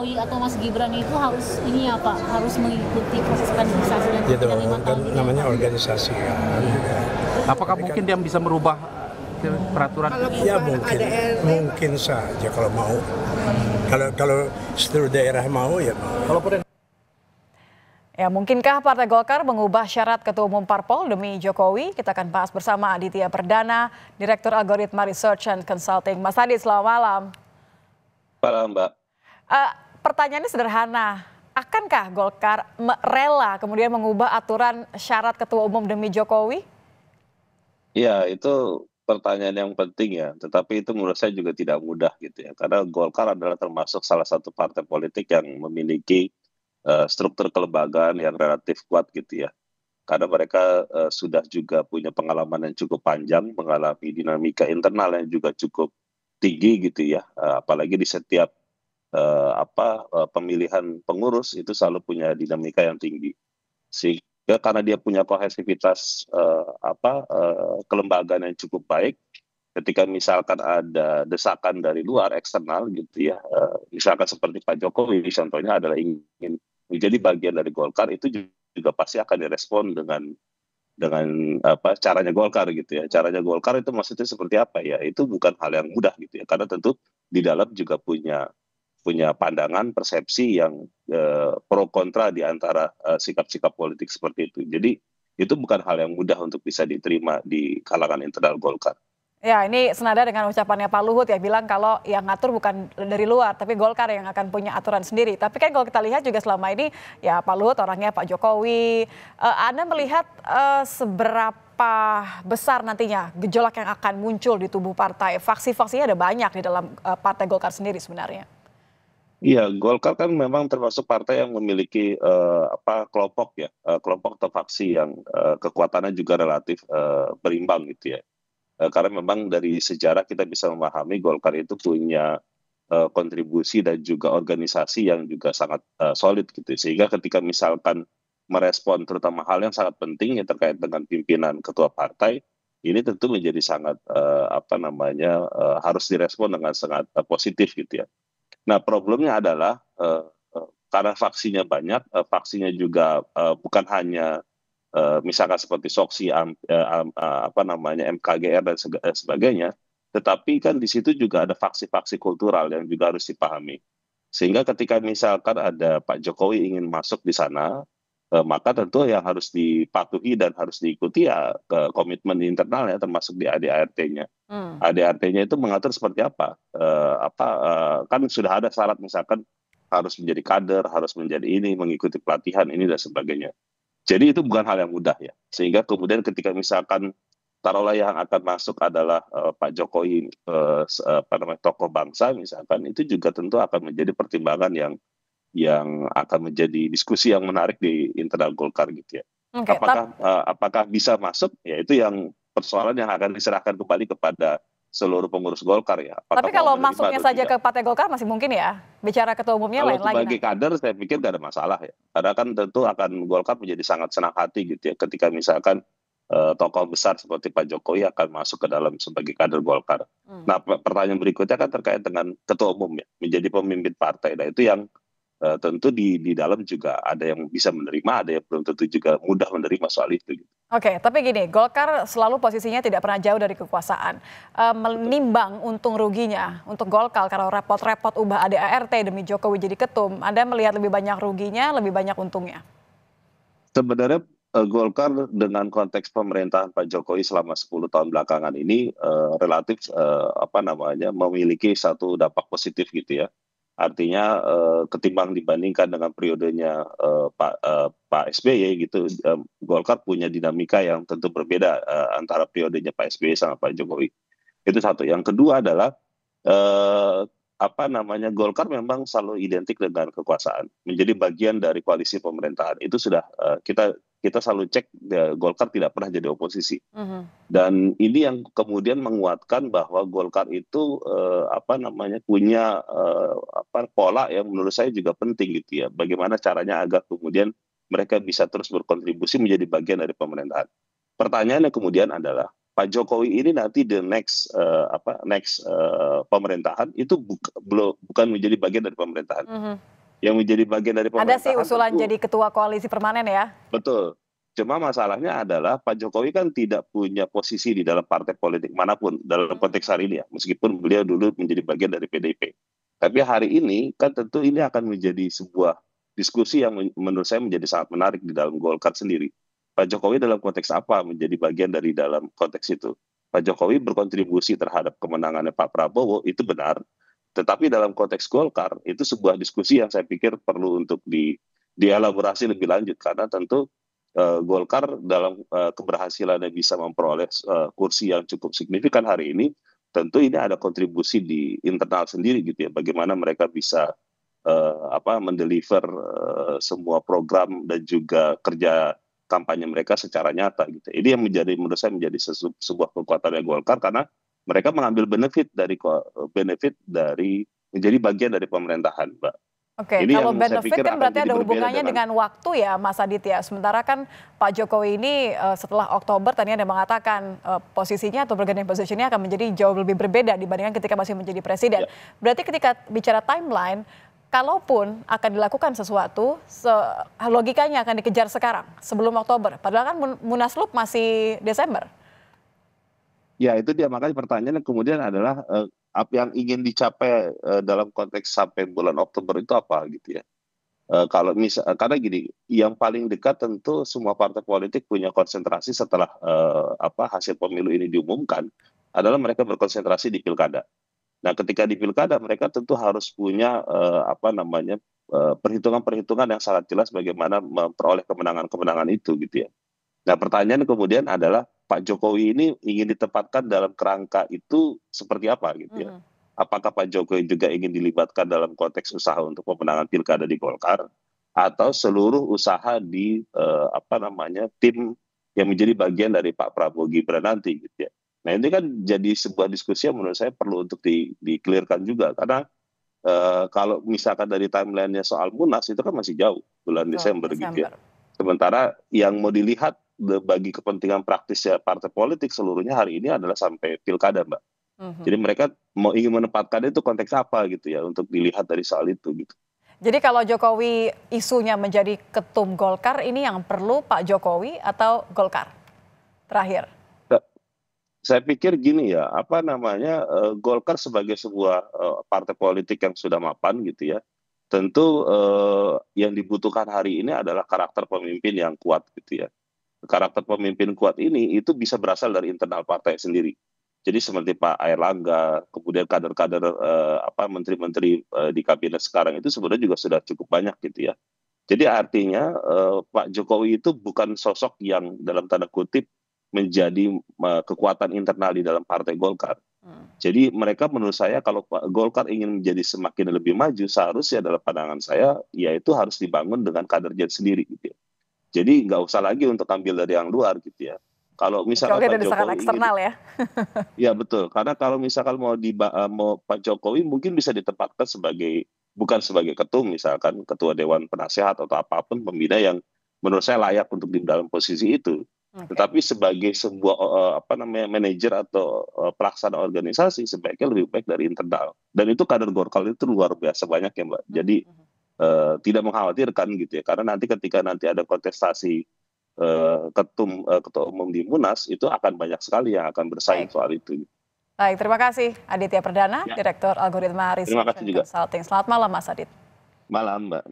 Jokowi atau Mas Gibran itu harus ini ya Pak, harus mengikuti proses kaderisasi dan Gitu, tidak 5 kan tahun gitu. namanya organisasi ya. Apakah mungkin dia bisa merubah peraturan? Ya mungkin saja kalau mau. Kalau seluruh daerah mau ya mau. Ya, mungkinkah Partai Golkar mengubah syarat Ketua Umum Parpol demi Jokowi? Kita akan bahas bersama Aditya Perdana, Direktur Algoritma Research and Consulting. Mas Adit, selamat malam. Malam, Mbak. Pertanyaannya sederhana. Akankah Golkar rela kemudian mengubah aturan syarat Ketua Umum demi Jokowi? Ya, itu pertanyaan yang penting ya, tetapi itu menurut saya juga tidak mudah gitu ya. Karena Golkar adalah termasuk salah satu partai politik yang memiliki struktur kelembagaan yang relatif kuat gitu ya. Karena mereka sudah juga punya pengalaman yang cukup panjang, mengalami dinamika internal yang juga cukup tinggi gitu ya. Apalagi di setiap pemilihan pengurus itu selalu punya dinamika yang tinggi. Sehingga karena dia punya kohesivitas kelembagaan yang cukup baik, ketika misalkan ada desakan dari luar eksternal gitu ya, misalkan seperti Pak Jokowi contohnya adalah ingin menjadi bagian dari Golkar, itu juga pasti akan direspon dengan caranya Golkar gitu ya. Caranya Golkar itu maksudnya seperti apa ya? Itu bukan hal yang mudah gitu ya, karena tentu di dalam juga punya pandangan, persepsi yang pro kontra di antara sikap-sikap politik seperti itu. Jadi itu bukan hal yang mudah untuk bisa diterima di kalangan internal Golkar. Ya, ini senada dengan ucapannya Pak Luhut ya, bilang kalau yang ngatur bukan dari luar, tapi Golkar yang akan punya aturan sendiri. Tapi kan kalau kita lihat juga selama ini, ya Pak Luhut orangnya Pak Jokowi. Anda melihat seberapa besar nantinya gejolak yang akan muncul di tubuh partai? Faksi-faksinya ada banyak di dalam partai Golkar sendiri sebenarnya. Iya, Golkar kan memang termasuk partai yang memiliki kelompok ya, kelompok atau faksi yang kekuatannya juga relatif berimbang gitu ya. Karena memang dari sejarah kita bisa memahami Golkar itu punya kontribusi dan juga organisasi yang juga sangat solid gitu. Sehingga ketika misalkan merespon terutama hal yang sangat penting yang terkait dengan pimpinan ketua partai, ini tentu menjadi sangat harus direspon dengan sangat positif gitu ya. Nah, problemnya adalah karena vaksinya banyak, vaksinya juga bukan hanya misalkan seperti Soksi, MKGR dan sebagainya, tetapi kan di situ juga ada faksi-faksi kultural yang juga harus dipahami. Sehingga ketika misalkan ada Pak Jokowi ingin masuk di sana, maka tentu yang harus dipatuhi dan harus diikuti ya komitmen internalnya termasuk di ADART-nya. ADART-nya itu mengatur seperti apa? Kan sudah ada syarat misalkan harus menjadi kader, harus menjadi ini, mengikuti pelatihan ini dan sebagainya. Jadi itu bukan hal yang mudah ya. Sehingga kemudian ketika misalkan taruhlah yang akan masuk adalah Pak Jokowi, tokoh bangsa misalkan, itu juga tentu akan menjadi pertimbangan yang akan menjadi diskusi yang menarik di internal Golkar gitu ya. Oke, Apakah bisa masuk? Ya itu yang persoalan yang akan diserahkan kembali kepada seluruh pengurus Golkar ya. Tapi kalau masuknya saja ke Partai Golkar masih mungkin ya? Bicara ketua umumnya lain lagi. Kalau sebagai kader saya pikir gak ada masalah ya. Karena kan tentu akan Golkar menjadi sangat senang hati gitu ya ketika misalkan tokoh besar seperti Pak Jokowi akan masuk ke dalam sebagai kader Golkar. Nah, pertanyaan berikutnya kan terkait dengan ketua umum ya, menjadi pemimpin partai. Nah, itu yang tentu di dalam juga ada yang bisa menerima, ada yang belum tentu juga mudah menerima soal itu. Gitu. Oke, tapi gini, Golkar selalu posisinya tidak pernah jauh dari kekuasaan. Menimbang untung ruginya untuk Golkar kalau repot-repot ubah ADART demi Jokowi jadi ketum, Anda melihat lebih banyak ruginya, lebih banyak untungnya? Sebenarnya Golkar dengan konteks pemerintahan Pak Jokowi selama 10 tahun belakangan ini relatif memiliki satu dampak positif gitu ya. Artinya ketimbang dibandingkan dengan periodenya Pak SBY gitu, Golkar punya dinamika yang tentu berbeda antara periodenya Pak SBY sama Pak Jokowi. Itu satu. Yang kedua adalah Golkar memang selalu identik dengan kekuasaan, menjadi bagian dari koalisi pemerintahan. Itu sudah kita selalu cek Golkar tidak pernah jadi oposisi. Dan ini yang kemudian menguatkan bahwa Golkar itu punya pola yang menurut saya juga penting gitu ya. Bagaimana caranya agar kemudian mereka bisa terus berkontribusi menjadi bagian dari pemerintahan. Pertanyaannya kemudian adalah Pak Jokowi ini nanti the next pemerintahan itu bukan menjadi bagian dari pemerintahan. Yang menjadi bagian dari pemerintahan. Ada sih usulan jadi ketua koalisi permanen ya. Betul. Cuma masalahnya adalah Pak Jokowi kan tidak punya posisi di dalam partai politik manapun dalam konteks hari ini ya, meskipun beliau dulu menjadi bagian dari PDIP. Tapi hari ini kan tentu ini akan menjadi sebuah diskusi yang menurut saya menjadi sangat menarik di dalam Golkar sendiri. Pak Jokowi dalam konteks apa menjadi bagian dari dalam konteks itu? Pak Jokowi berkontribusi terhadap kemenangannya Pak Prabowo, itu benar. Tetapi dalam konteks Golkar, itu sebuah diskusi yang saya pikir perlu untuk dielaborasi lebih lanjut. Karena tentu Golkar dalam keberhasilannya bisa memperoleh kursi yang cukup signifikan hari ini, tentu ini ada kontribusi di internal sendiri gitu ya. Bagaimana mereka bisa mendeliver semua program dan juga kerja kampanye mereka secara nyata gitu. Ini yang menurut saya menjadi sebuah kekuatan Golkar karena mereka mengambil benefit dari menjadi bagian dari pemerintahan, Mbak. Oke, ini kalau benefit kan berarti ada hubungannya dengan waktu ya, Mas Adit ya. Sementara kan Pak Jokowi ini setelah Oktober tadi ada mengatakan posisinya atau bargaining positionnya akan menjadi jauh lebih berbeda dibandingkan ketika masih menjadi presiden. Berarti ketika bicara timeline, kalaupun akan dilakukan sesuatu, logikanya akan dikejar sekarang, sebelum Oktober. Padahal kan Munaslup masih Desember. Ya itu dia, makanya pertanyaannya kemudian adalah apa yang ingin dicapai dalam konteks sampai bulan Oktober itu apa gitu ya. Kalau karena gini, yang paling dekat tentu semua partai politik punya konsentrasi setelah hasil pemilu ini diumumkan adalah mereka berkonsentrasi di pilkada. Nah, ketika di pilkada mereka tentu harus punya perhitungan-perhitungan yang sangat jelas bagaimana memperoleh kemenangan-kemenangan itu gitu ya. Nah, pertanyaan kemudian adalah Pak Jokowi ini ingin ditempatkan dalam kerangka itu seperti apa gitu ya. Apakah Pak Jokowi juga ingin dilibatkan dalam konteks usaha untuk pemenangan pilkada di Golkar atau seluruh usaha di tim yang menjadi bagian dari Pak Prabowo Gibran nanti gitu ya. Nah, ini kan jadi sebuah diskusi yang menurut saya perlu untuk di-clearkan juga karena kalau misalkan dari timeline-nya soal Munas itu kan masih jauh bulan Desember gitu ya. Sementara yang mau dilihat bagi kepentingan praktisnya partai politik seluruhnya hari ini adalah sampai pilkada, Mbak. Jadi mereka ingin menempatkan itu konteks apa gitu ya untuk dilihat dari soal itu gitu. Jadi kalau Jokowi isunya menjadi ketum Golkar, ini yang perlu Pak Jokowi atau Golkar? Terakhir. Saya pikir gini ya, Golkar sebagai sebuah partai politik yang sudah mapan gitu ya. Tentu yang dibutuhkan hari ini adalah karakter pemimpin yang kuat gitu ya. Karakter pemimpin kuat ini itu bisa berasal dari internal partai sendiri. Jadi seperti Pak Airlangga, kemudian kader-kader menteri-menteri di kabinet sekarang itu sebenarnya juga sudah cukup banyak gitu ya. Jadi artinya Pak Jokowi itu bukan sosok yang dalam tanda kutip menjadi kekuatan internal di dalam partai Golkar. Jadi mereka menurut saya kalau Golkar ingin menjadi semakin lebih maju, seharusnya dalam pandangan saya yaitu harus dibangun dengan kadernya sendiri gitu ya. Jadi nggak usah lagi untuk ambil dari yang luar gitu ya. Kalau misalkan Pak Jokowi eksternal ya. Ya betul, karena kalau misalkan mau Pak Jokowi mungkin bisa ditempatkan bukan sebagai ketum misalkan ketua dewan penasehat atau apapun pembina yang menurut saya layak untuk di dalam posisi itu. Tetapi sebagai sebuah manajer atau pelaksana organisasi sebaiknya lebih baik dari internal. Dan itu kader Golkar itu luar biasa banyak ya Mbak. Jadi tidak mengkhawatirkan gitu ya, karena ketika ada kontestasi ketua umum di Munas itu akan banyak sekali yang akan bersaing soal itu. Baik, terima kasih Aditya Perdana, Direktur Algoritma Research and Consulting. Selamat malam Mas Adit. Malam Mbak.